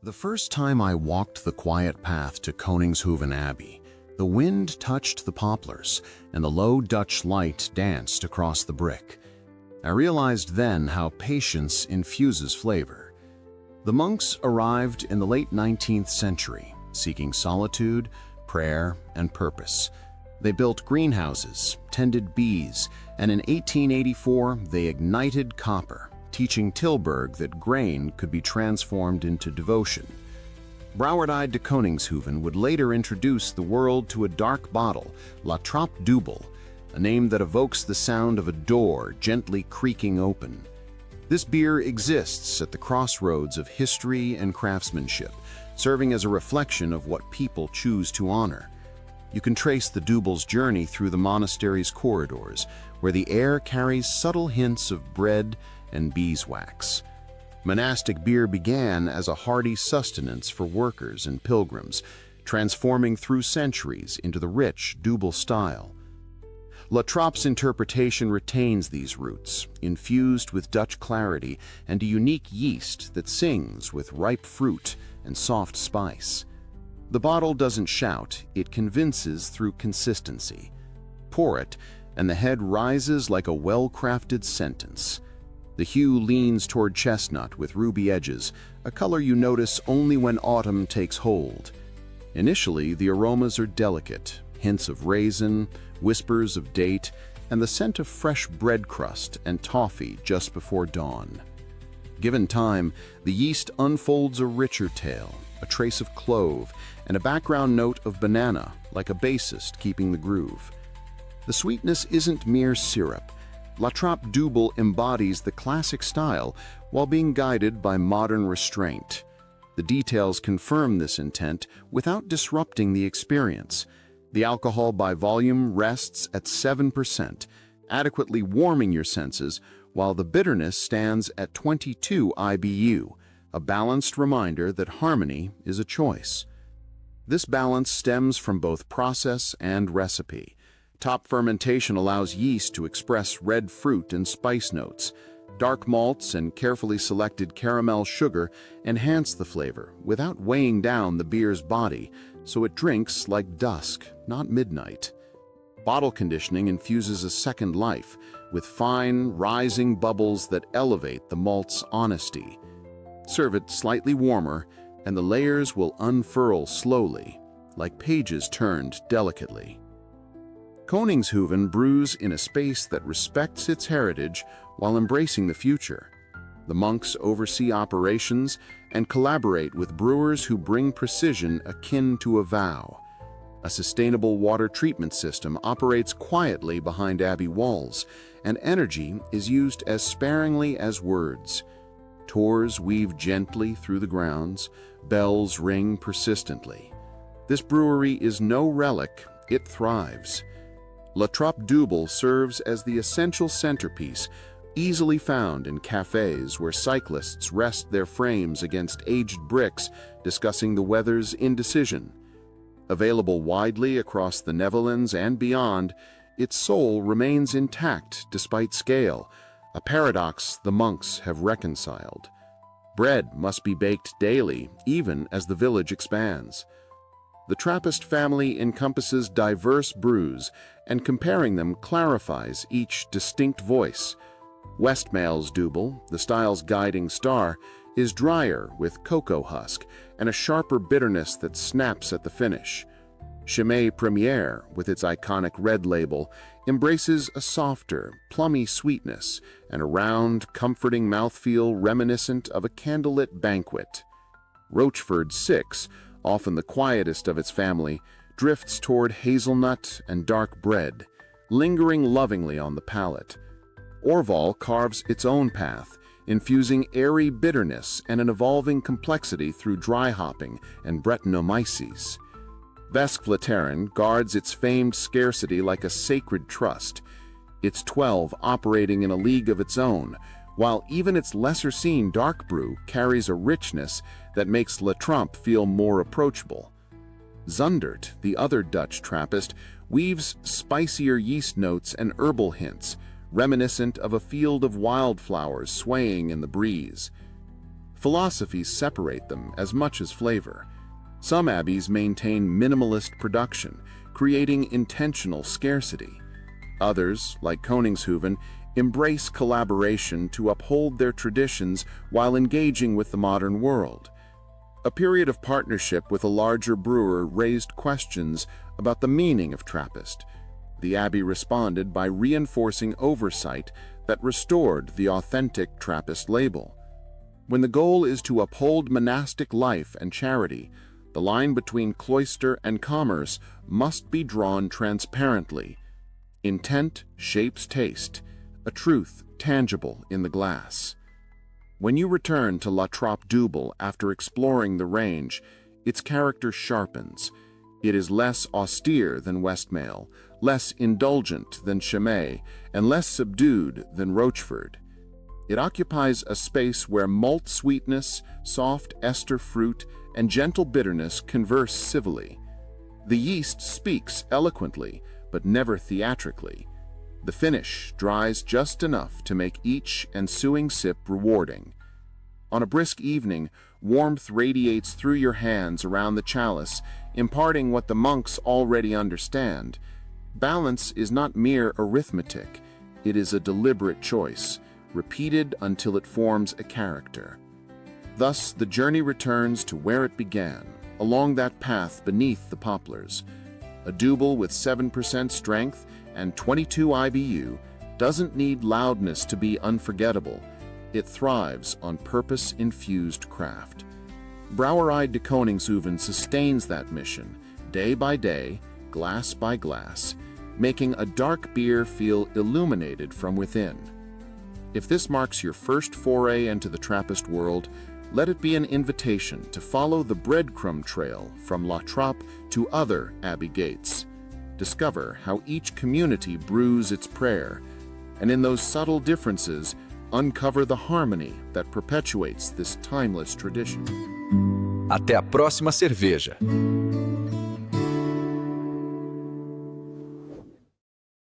The first time I walked the quiet path to Koningshoeven Abbey, the wind touched the poplars and the low Dutch light danced across the brick. I realized then how patience infuses flavor. The monks arrived in the late 19th century, seeking solitude, prayer, and purpose. They built greenhouses, tended bees, and in 1884 they ignited copper, teaching Tilburg that grain could be transformed into devotion. Brouwersdij de Koningshoeven would later introduce the world to a dark bottle, Trappe Dubbel, a name that evokes the sound of a door gently creaking open. This beer exists at the crossroads of history and craftsmanship, serving as a reflection of what people choose to honor. You can trace the Dubbel's journey through the monastery's corridors, where the air carries subtle hints of bread and beeswax. Monastic beer began as a hearty sustenance for workers and pilgrims, transforming through centuries into the rich Dubbel style. La Trappe's interpretation retains these roots, infused with Dutch clarity and a unique yeast that sings with ripe fruit and soft spice. The bottle doesn't shout, it convinces through consistency. Pour it, and the head rises like a well-crafted sentence. The hue leans toward chestnut with ruby edges, a color you notice only when autumn takes hold. Initially, the aromas are delicate, hints of raisin, whispers of date, and the scent of fresh bread crust and toffee just before dawn. Given time, the yeast unfolds a richer tale, a trace of clove, and a background note of banana, like a bassist keeping the groove. The sweetness isn't mere syrup. La Trappe Dubbel embodies the classic style while being guided by modern restraint. The details confirm this intent without disrupting the experience. The alcohol by volume rests at 7%, adequately warming your senses, while the bitterness stands at 22 IBU, a balanced reminder that harmony is a choice. This balance stems from both process and recipe. Top fermentation allows yeast to express red fruit and spice notes. Dark malts and carefully selected caramel sugar enhance the flavor without weighing down the beer's body, so it drinks like dusk, not midnight. Bottle conditioning infuses a second life, with fine, rising bubbles that elevate the malt's honesty. Serve it slightly warmer, and the layers will unfurl slowly, like pages turned delicately. Koningshoeven brews in a space that respects its heritage while embracing the future. The monks oversee operations and collaborate with brewers who bring precision akin to a vow. A sustainable water treatment system operates quietly behind abbey walls, and energy is used as sparingly as words. Tours weave gently through the grounds, bells ring persistently. This brewery is no relic, it thrives. La Trappe Dubbel serves as the essential centerpiece, easily found in cafes where cyclists rest their frames against aged bricks discussing the weather's indecision. Available widely across the Netherlands and beyond, its soul remains intact despite scale, a paradox the monks have reconciled. Bread must be baked daily, even as the village expands. The Trappist family encompasses diverse brews, and comparing them clarifies each distinct voice. Westmalle's Dubbel, the style's guiding star, is drier with cocoa husk and a sharper bitterness that snaps at the finish. Chimay Premiere, with its iconic red label, embraces a softer, plummy sweetness and a round, comforting mouthfeel reminiscent of a candlelit banquet. Rochefort 6, often the quietest of its family, drifts toward hazelnut and dark bread, lingering lovingly on the palate. Orval carves its own path, infusing airy bitterness and an evolving complexity through dry hopping and Brettanomyces. Vesque guards its famed scarcity like a sacred trust, its 12 operating in a league of its own, while even its lesser-seen dark brew carries a richness that makes La Trappe feel more approachable. Zundert, the other Dutch Trappist, weaves spicier yeast notes and herbal hints, reminiscent of a field of wildflowers swaying in the breeze. Philosophies separate them as much as flavor. Some abbeys maintain minimalist production, creating intentional scarcity. Others, like Koningshoeven, embrace collaboration to uphold their traditions while engaging with the modern world. A period of partnership with a larger brewer raised questions about the meaning of Trappist. The abbey responded by reinforcing oversight that restored the authentic Trappist label. When the goal is to uphold monastic life and charity, the line between cloister and commerce must be drawn transparently. Intent shapes taste, a truth tangible in the glass. When you return to Trappe Dubbel after exploring the range, its character sharpens. It is less austere than Westmalle, less indulgent than Chimay, and less subdued than Rochefort. It occupies a space where malt sweetness, soft ester fruit, and gentle bitterness converse civilly. The yeast speaks eloquently, but never theatrically. The finish dries just enough to make each ensuing sip rewarding. On a brisk evening, warmth radiates through your hands around the chalice, imparting what the monks already understand. Balance is not mere arithmetic. It is a deliberate choice, repeated until it forms a character. Thus, the journey returns to where it began, along that path beneath the poplars. A Dubbel with 7% strength and 22 IBU doesn't need loudness to be unforgettable. It thrives on purpose-infused craft. Brouwerij de Koningshoeven sustains that mission, day by day, glass by glass, making a dark beer feel illuminated from within. If this marks your first foray into the Trappist world, let it be an invitation to follow the breadcrumb trail from La Trappe to other abbey gates. Discover how each community brews its prayer, and in those subtle differences, uncover the harmony that perpetuates this timeless tradition. Até a próxima cerveja!